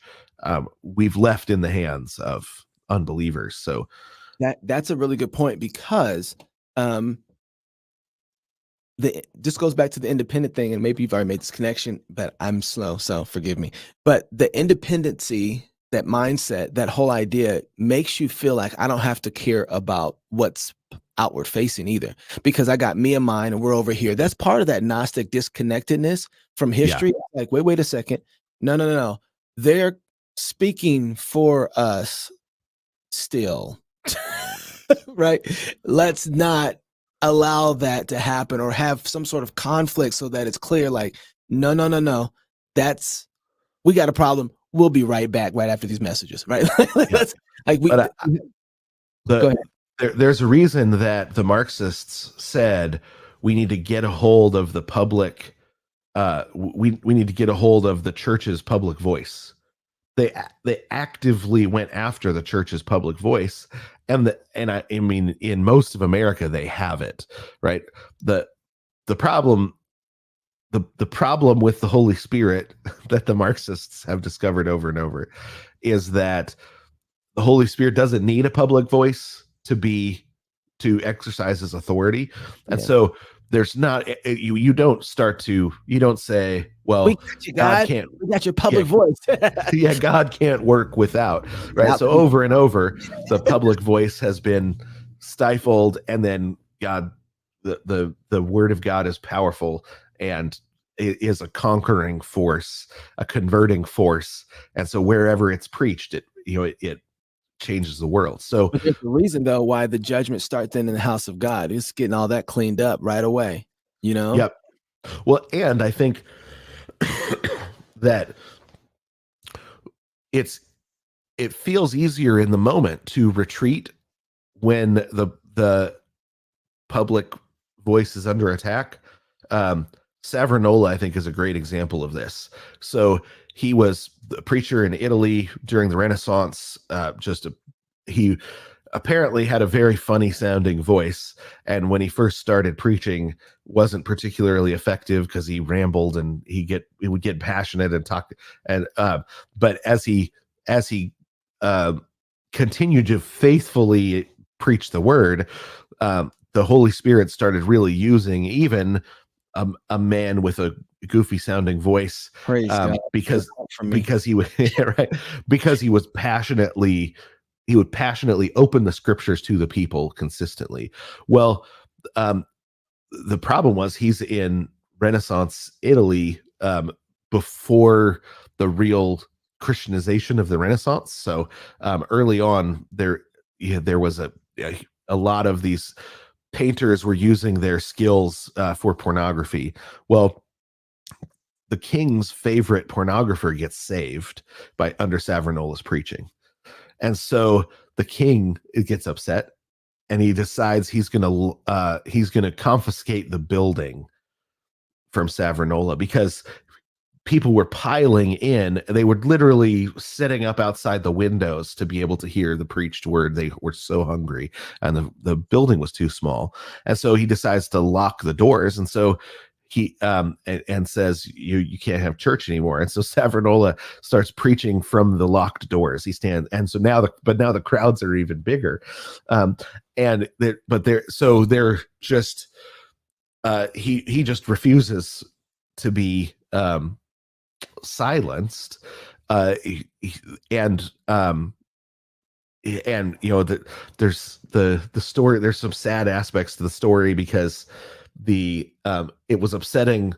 we've left in the hands of unbelievers. So that's a really good point, because this goes back to the independent thing, and maybe you've already made this connection, but I'm slow, so forgive me. But the independency, that mindset, that whole idea makes you feel like I don't have to care about what's outward facing either, because I got me and mine and we're over here. That's part of that Gnostic disconnectedness from history. Yeah. Like, wait a second. No. They're speaking for us still. right? Let's not allow that to happen or have some sort of conflict so that it's clear, like, no. We got a problem. We'll be right back right after these messages, right? Yeah. But go ahead. there's a reason that the Marxists said we need to get a hold of the public. We need to get a hold of the church's public voice. They actively went after the church's public voice, and I mean, in most of America they have it, right. The problem the problem with the Holy Spirit that the Marxists have discovered over and over is that the Holy Spirit doesn't need a public voice to exercise his authority. And so there's not, you don't say, well, We got you, God can't, we got your public voice. yeah, God can't work without, right? Yep. So over and over, the public voice has been stifled, and then God, the word of God is powerful, and it is a conquering force, a converting force. And so wherever it's preached, it changes the world. So But there's a reason though why the judgment starts then in the house of God. It's getting all that cleaned up right away, you know? yep. Well, and I think that it feels easier in the moment to retreat when the public voice is under attack. Savonarola, I think, is a great example of this. So he was a preacher in Italy during the Renaissance. He apparently had a very funny sounding voice, and when he first started preaching, wasn't particularly effective because he rambled and he would get passionate and talk. And but as he continued to faithfully preach the word, the Holy Spirit started really using even a man with a goofy sounding voice, because he was right, because he would passionately open the scriptures to the people consistently. Well, the problem was he's in Renaissance Italy, before the real Christianization of the Renaissance. So early on, there was a lot of these painters were using their skills for pornography. Well, the king's favorite pornographer gets saved under Savonarola's preaching, and so the king gets upset, and he decides he's gonna confiscate the building from Savonarola, because people were piling in. They were literally sitting up outside the windows to be able to hear the preached word. They were so hungry, and the building was too small. And so he decides to lock the doors. And so he and says, you can't have church anymore. And so Savonarola starts preaching from the locked doors. He stands, and so now the crowds are even bigger. And they're just he just refuses to be silenced, and there's the story. There's some sad aspects to the story, because it was upsetting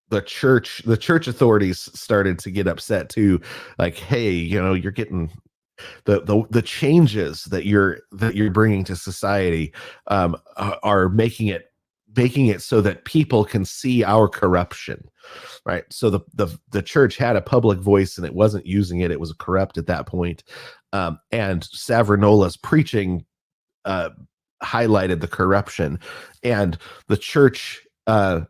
the church. The church authorities started to get upset too, like, hey, you're getting the changes that you're bringing to society are making it so that people can see our corruption, right? So the church had a public voice, and it wasn't using it. It was corrupt at that point. And Savonarola's preaching highlighted the corruption, and the church then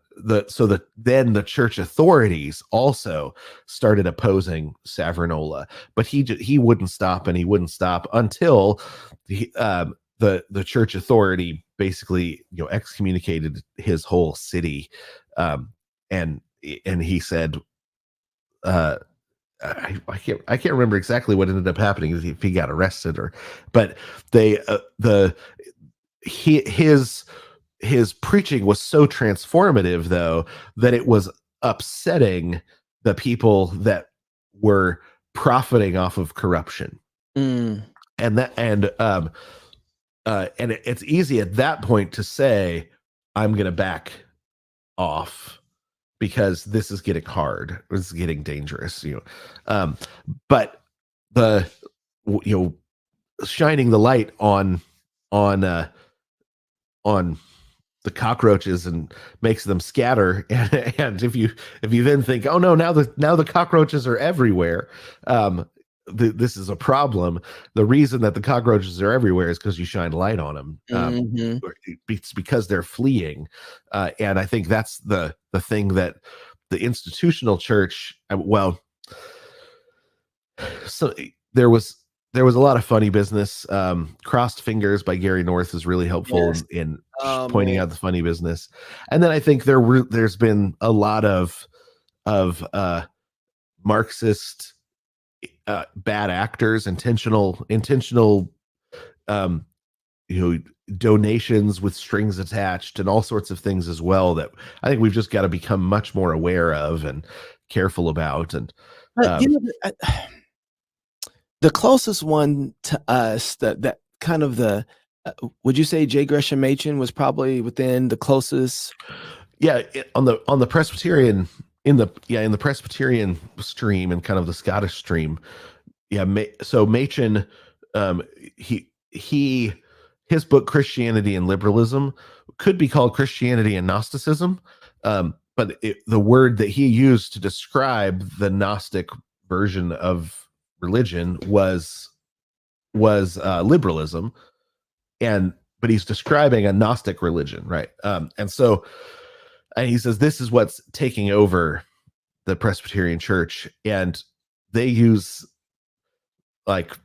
the church authorities also started opposing Savonarola, but he wouldn't stop, and he wouldn't stop until the church authority basically excommunicated his whole city, and he said, I can't remember exactly what ended up happening, if he got arrested but his preaching was so transformative, though, that it was upsetting the people that were profiting off of corruption. And it's easy at that point to say, I'm going to back off because this is getting hard. This is getting dangerous, but shining the light on on the cockroaches and makes them scatter. And if you then think, oh no, now the cockroaches are everywhere, this is a problem. The reason that the cockroaches are everywhere is because you shine light on them. It's because they're fleeing, and I think that's the thing that the institutional church. So there was a lot of funny business. Crossed Fingers by Gary North is really helpful in pointing out the funny business. And then I think there's been a lot of Marxist bad actors, intentional donations with strings attached and all sorts of things as well, that I think we've just got to become much more aware of and careful about. And the closest one to us that kind of the would you say J. Gresham Machen was probably within the closest? Yeah, on the Presbyterian, in the Presbyterian stream and kind of the Scottish stream. Yeah, so Machen, his book Christianity and Liberalism could be called Christianity and Gnosticism, but the word that he used to describe the Gnostic version of religion was liberalism, but he's describing a Gnostic religion, right? And he says this is what's taking over the Presbyterian Church, and they use like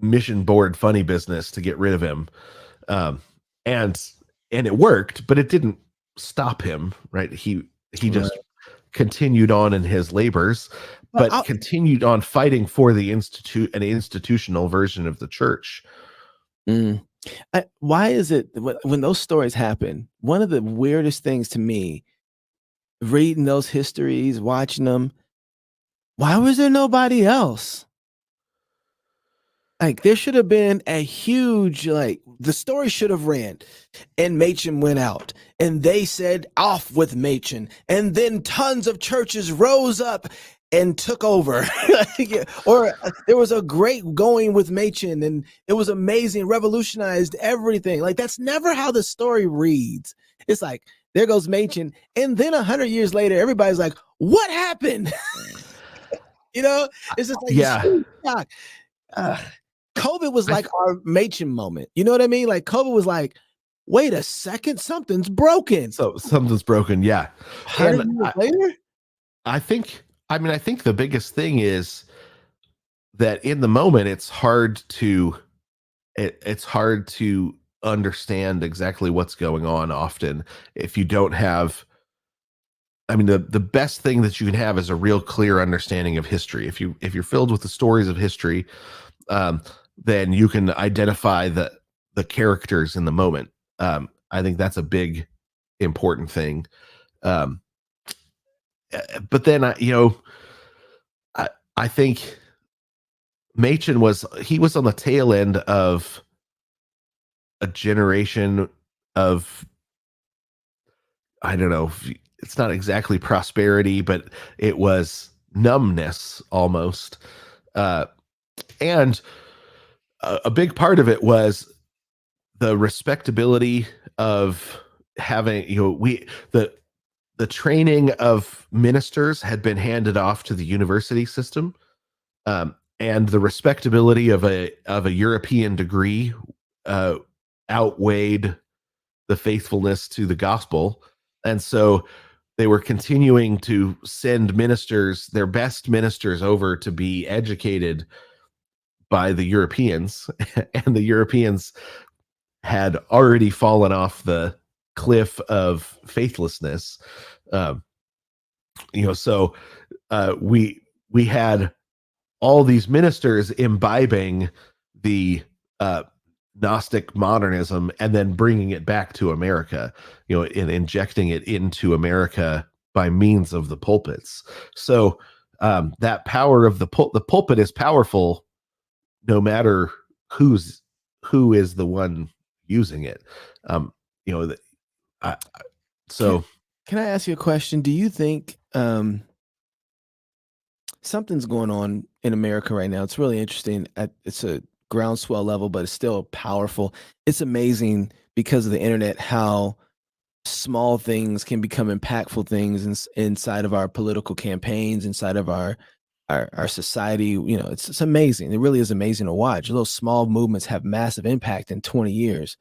mission board funny business to get rid of him, and it worked, but it didn't stop him, right? He just continued on in his labors, but continued on fighting for an institutional version of the church. Why is it when those stories happen, one of the weirdest things to me, reading those histories, watching them, why was there nobody else? Like, there should have been a huge, like, the story should have ran, and Machen went out, and they said, off with Machen, and then tons of churches rose up and took over. Or there was a great going with Machen, and it was amazing, revolutionized everything. Like, that's never how the story reads. It's like, there goes Machen, and then 100 years later, everybody's like, what happened? It's just like, shock. COVID was like our Machen moment. You know what I mean? Like, COVID was like, wait a second, something's broken. So something's broken. Yeah. 100 years later? I think the biggest thing is that in the moment, it's hard to understand exactly what's going on often if you don't have. I mean, the best thing that you can have is a real clear understanding of history. If you're filled with the stories of history, then you can identify the characters in the moment. I think that's a big, important thing. But then I think Machen was on the tail end of a generation of, I don't know, it's not exactly prosperity, but it was numbness almost. And a big part of it was the respectability of having, the training of ministers had been handed off to the university system, and the respectability of a European degree outweighed the faithfulness to the gospel. And so they were continuing to send ministers, their best ministers, over to be educated by the Europeans, and the Europeans had already fallen off the cliff of faithlessness. So we had all these ministers imbibing the Gnostic modernism and then bringing it back to America, and injecting it into America by means of the pulpits. So that power of the pulpit is powerful, no matter who is the one using it. Can I ask you a question? Do you think something's going on in America right now? It's really interesting. It's a groundswell level, but it's still powerful. It's amazing because of the internet how small things can become impactful things inside of our political campaigns, inside of our society. You know, it's amazing. It really is amazing to watch. Those small movements have massive impact in 20 years.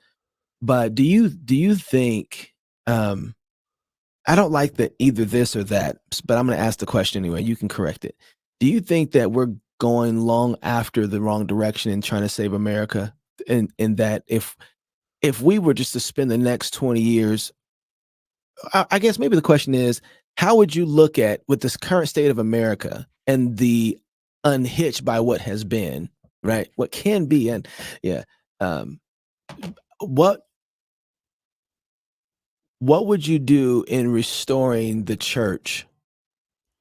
But do you think I don't like that either this or that, but I'm going to ask the question anyway. You can correct it. Do you think that we're going long after the wrong direction and trying to save America? In that if we were just to spend the next 20 years, I guess maybe the question is, how would you look at with this current state of America and the unhitched by what has been, right? What can be, and yeah, um, what what would you do in restoring the church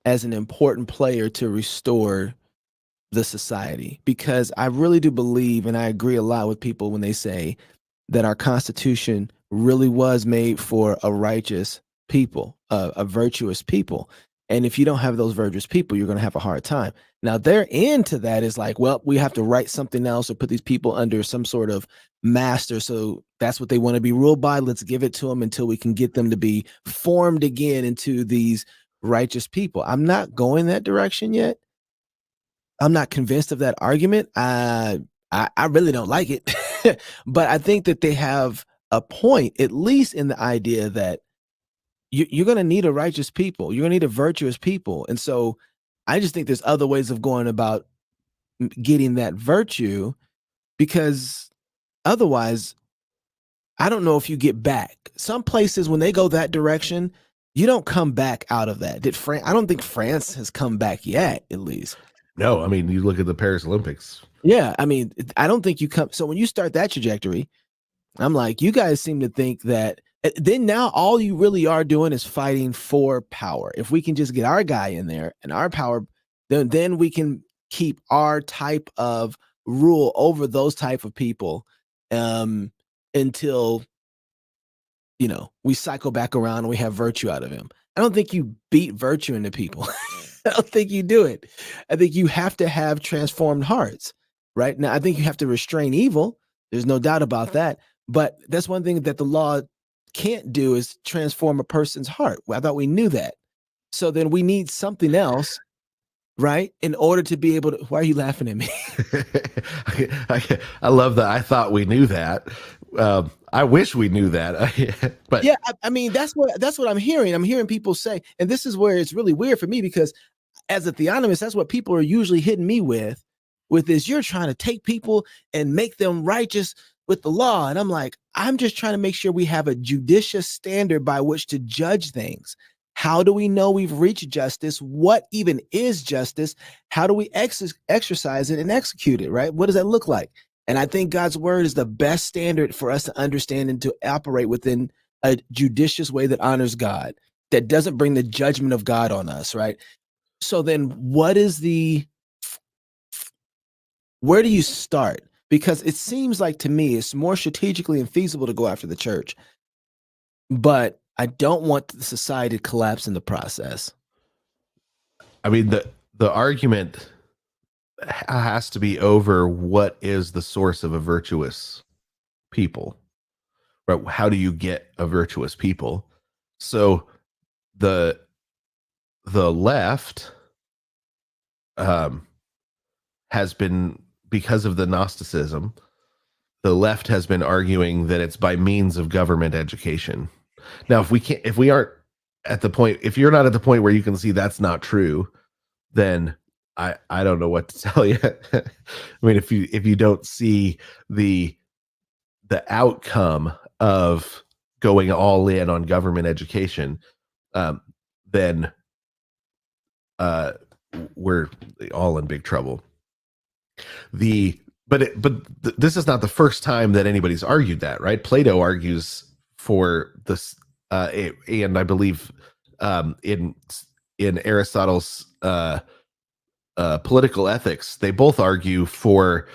as an important player to restore the society? Because I really do believe, and I agree a lot with people when they say that our Constitution really was made for a righteous people, a virtuous people. And if you don't have those virtuous people, you're going to have a hard time. Now, their end to that is like, well, we have to write something else or put these people under some sort of master. So that's what they want to be ruled by. Let's give it to them until we can get them to be formed again into these righteous people. I'm not going that direction yet. I'm not convinced of that argument. I really don't like it, but I think that they have a point, at least in the idea that you're going to need a righteous people. You're going to need a virtuous people, and so I just think there's other ways of going about getting that virtue, because otherwise, I don't know if you get back. Some places when they go that direction, you don't come back out of that. Did France? I don't think France has come back yet, at least. No, I mean, you look at the Paris Olympics. Yeah, I mean, I don't think you come. So when you start that trajectory, I'm like, you guys seem to think that then now all you really are doing is fighting for power. If we can just get our guy in there and our power, then we can keep our type of rule over those type of people until we cycle back around and we have virtue out of him. I don't think you beat virtue into people. I don't think you do it. I think you have to have transformed hearts, right? Now, I think you have to restrain evil. There's no doubt about that. But that's one thing that the law can't do is transform a person's heart. Well, I thought we knew that. So then we need something else, right? In order to be able to. Why are you laughing at me? I love that. I thought we knew that. I wish we knew that. But yeah, I mean, that's what I'm hearing. I'm hearing people say, and this is where it's really weird for me, because as a theonomist, that's what people are usually hitting me with is you're trying to take people and make them righteous with the law. And I'm like, I'm just trying to make sure we have a judicious standard by which to judge things. How do we know we've reached justice? What even is justice? How do we exercise it and execute it, right? What does that look like? And I think God's word is the best standard for us to understand and to operate within a judicious way that honors God, that doesn't bring the judgment of God on us, right? So then where do you start? Because it seems like to me it's more strategically and feasible to go after the church, but I don't want the society to collapse in the process. I mean, the argument has to be over what is the source of a virtuous people, right? How do you get a virtuous people? So the left has been, because of the Gnosticism, the left has been arguing that it's by means of government education. Now, if we aren't at the point, if you're not at the point where you can see that's not true, then I don't know what to tell you. I mean, if you don't see the outcome of going all in on government education, then we're all in big trouble. This is not the first time that anybody's argued that, right? Plato argues for this, and I believe in Aristotle's political ethics, they both argue for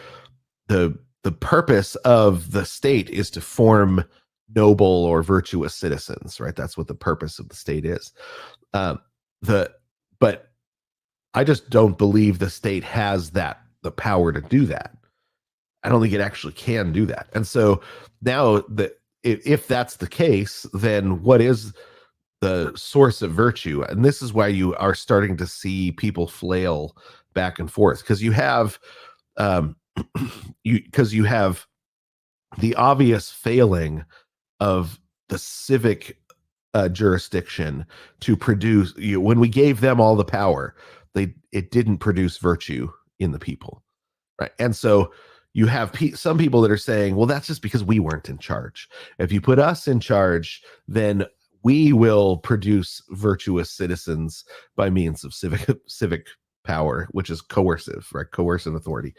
the purpose of the state is to form noble or virtuous citizens, right? That's what the purpose of the state is. But I just don't believe the state has the power to do that. I don't think it actually can do that. And so now that if that's the case, then what is the source of virtue? And this is why you are starting to see people flail back and forth, because you have you have the obvious failing of the civic jurisdiction to produce. When we gave them all the power, it didn't produce virtue in the people, right? And so you have some people that are saying, well, that's just because we weren't in charge. If you put us in charge, then we will produce virtuous citizens by means of civic power, which is coercive, right? Coercive authority.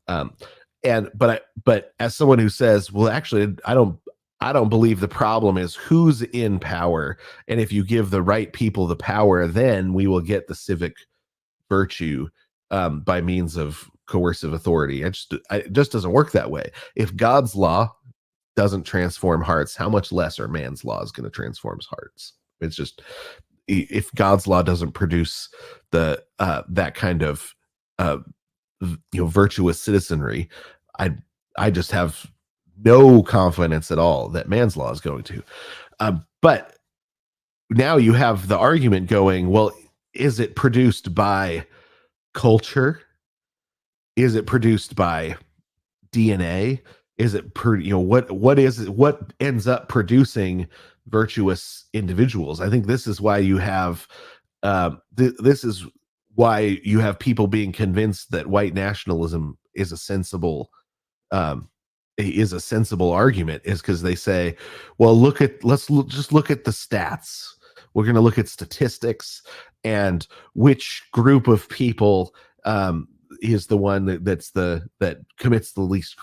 But as someone who says, well, actually, I don't believe the problem is who's in power, and if you give the right people the power, then we will get the civic virtue by means of coercive authority. It just doesn't work that way. If God's law doesn't transform hearts, how much less are man's laws going to transform hearts? It's just, if God's law doesn't produce the that kind of virtuous citizenry, I just have no confidence at all that man's law is going to. But now you have the argument going, well, is it produced by culture? Is it produced by DNA? Is it what is it? What ends up producing virtuous individuals? I think this is why you have this is why you have people being convinced that white nationalism is a sensible argument, is because they say, well, just look at the stats. We're going to look at statistics and which group of people is the one that commits the least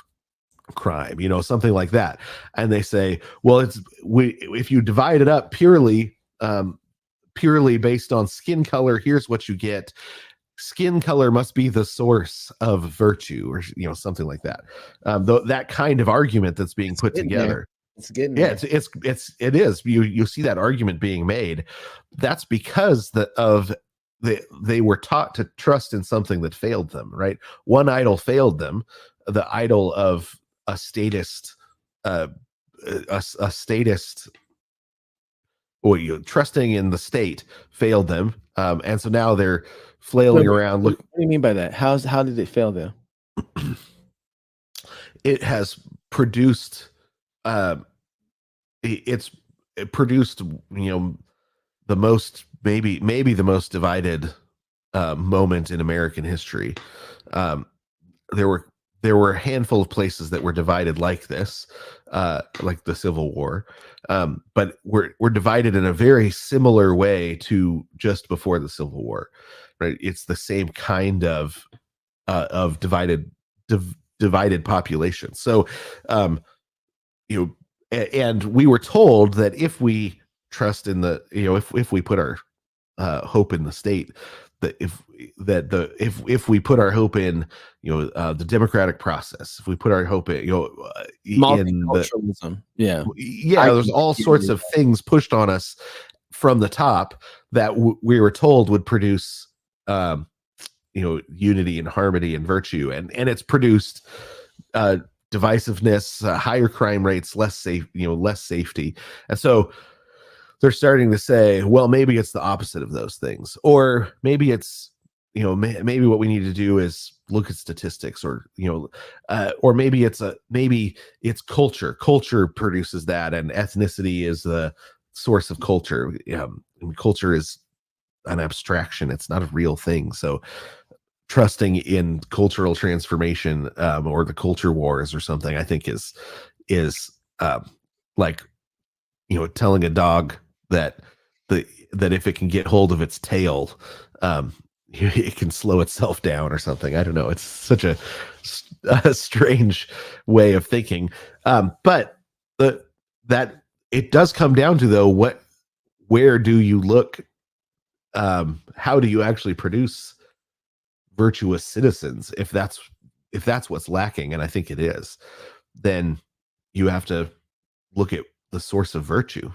crime, something like that. And they say, well, if you divide it up purely based on skin color, here's what you get. Skin color must be the source of virtue, or something like that. That kind of argument that's being put together. It's getting there. It is. You see that argument being made. That's because they were taught to trust in something that failed them, right? One idol failed them, the idol of a statist, trusting in the state failed them, and so now they're flailing around. What do you mean by that? How did it fail them? It has produced it produced the most maybe the most divided moment in American history. There were a handful of places that were divided like this, like the Civil War, but we're divided in a very similar way to just before the Civil War, right? It's the same kind of divided population. So, and we were told that if we trust in the, if we put our hope in the state, that if we put our hope in the democratic process, if we put our hope in multiculturalism, there's all sorts of things pushed on us from the top that we were told would produce unity and harmony and virtue, and it's produced divisiveness, higher crime rates, less safety. And so they're starting to say, well, maybe it's the opposite of those things, or maybe it's maybe what we need to do is look at statistics, or maybe it's culture produces that, and ethnicity is the source of culture. Culture is an abstraction, it's not a real thing. So trusting in cultural transformation, or the culture wars or something, I think is like telling a dog that if it can get hold of its tail, it can slow itself down or something. I don't know. It's such a strange way of thinking. But that it does come down to, though, where do you look? How do you actually produce virtuous citizens? If that's what's lacking, and I think it is, then you have to look at the source of virtue.